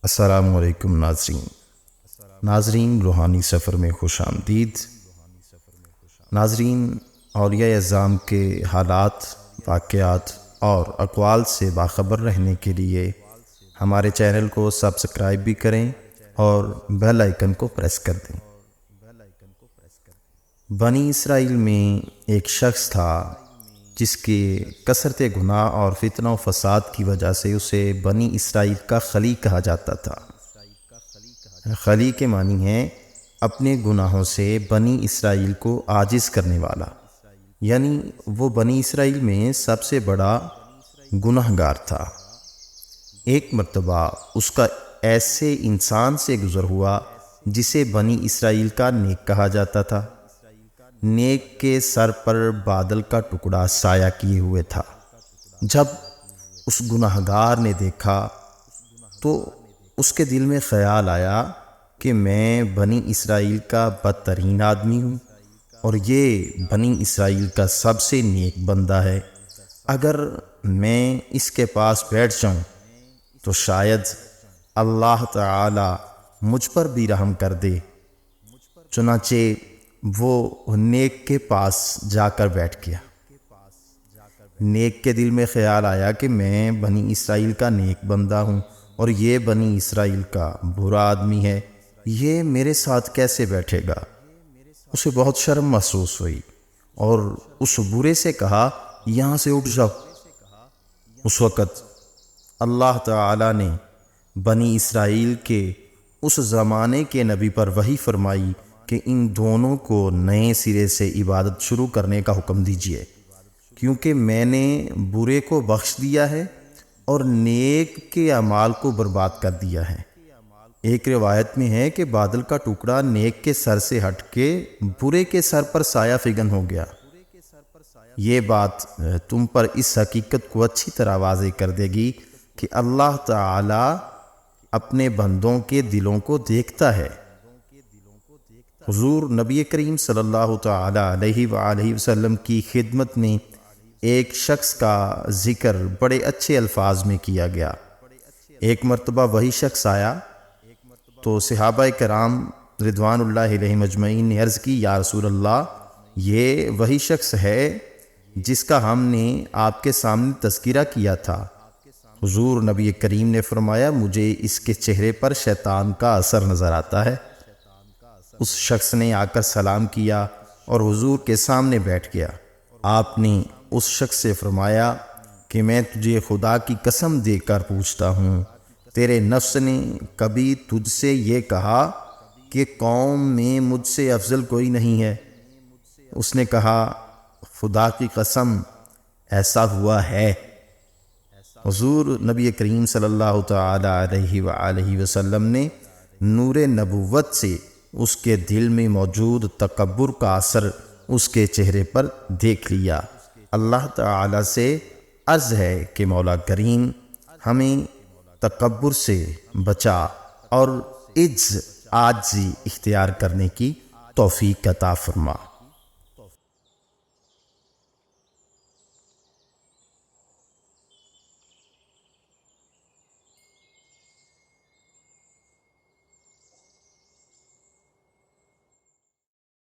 السلام علیکم ناظرین روحانی سفر میں خوش آمدید۔ ناظرین، اولیاء اعظام کے حالات، واقعات اور اقوال سے باخبر رہنے کے لیے ہمارے چینل کو سبسکرائب بھی کریں اور بیل آئیکن کو پریس کر دیں۔ بنی اسرائیل میں ایک شخص تھا جس کے کثرت گناہ اور فتنہ و فساد کی وجہ سے اسے بنی اسرائیل کا خلی کہا جاتا تھا۔ خلی کے معنی ہے اپنے گناہوں سے بنی اسرائیل کو عاجز کرنے والا، یعنی وہ بنی اسرائیل میں سب سے بڑا گنہگار تھا۔ ایک مرتبہ اس کا ایسے انسان سے گزر ہوا جسے بنی اسرائیل کا نیک کہا جاتا تھا۔ نیک کے سر پر بادل کا ٹکڑا سایہ کیے ہوئے تھا۔ جب اس گنہگار نے دیکھا تو اس کے دل میں خیال آیا کہ میں بنی اسرائیل کا بدترین آدمی ہوں اور یہ بنی اسرائیل کا سب سے نیک بندہ ہے۔ اگر میں اس کے پاس بیٹھ جاؤں تو شاید اللہ تعالی مجھ پر بھی رحم کر دے۔ چنانچہ وہ نیک کے پاس جا کر بیٹھ گیا۔ نیک کے دل میں خیال آیا کہ میں بنی اسرائیل کا نیک بندہ ہوں اور یہ بنی اسرائیل کا برا آدمی ہے، یہ میرے ساتھ کیسے بیٹھے گا؟ اسے بہت شرم محسوس ہوئی اور اس برے سے کہا، یہاں سے اٹھ جاؤ۔ اس وقت اللہ تعالی نے بنی اسرائیل کے اس زمانے کے نبی پر وحی فرمائی کہ ان دونوں کو نئے سرے سے عبادت شروع کرنے کا حکم دیجیے، کیونکہ میں نے برے کو بخش دیا ہے اور نیک کے اعمال کو برباد کر دیا ہے۔ ایک روایت میں ہے کہ بادل کا ٹکڑا نیک کے سر سے ہٹ کے برے کے سر پر سایہ فگن ہو گیا۔ یہ بات تم پر اس حقیقت کو اچھی طرح واضح کر دے گی کہ اللہ تعالی اپنے بندوں کے دلوں کو دیکھتا ہے۔ حضور نبی کریم صلی اللہ تعالی علیہ وآلہ وسلم کی خدمت میں ایک شخص کا ذکر بڑے اچھے الفاظ میں کیا گیا۔ ایک مرتبہ وہی شخص آیا تو صحابہ کرام رضوان اللہ علیہ مجمعین نے عرض کی، یا رسول اللہ، یہ وہی شخص ہے جس کا ہم نے آپ کے سامنے تذکرہ کیا تھا۔ حضور نبی کریم نے فرمایا، مجھے اس کے چہرے پر شیطان کا اثر نظر آتا ہے۔ اس شخص نے آ کر سلام کیا اور حضور کے سامنے بیٹھ گیا۔ آپ نے اس شخص سے فرمایا کہ میں تجھے خدا کی قسم دے کر پوچھتا ہوں، تیرے نفس نے کبھی تجھ سے یہ کہا کہ قوم میں مجھ سے افضل کوئی نہیں ہے؟ اس نے کہا، خدا کی قسم ایسا ہوا ہے۔ حضور نبی کریم صلی اللہ تعالی علیہ وآلہ وسلم نے نور نبوت سے اس کے دل میں موجود تکبر کا اثر اس کے چہرے پر دیکھ لیا۔ اللہ تعالی سے عرض ہے کہ مولا کریم ہمیں تکبر سے بچا اور عجز اختیار کرنے کی توفیق عطا فرما۔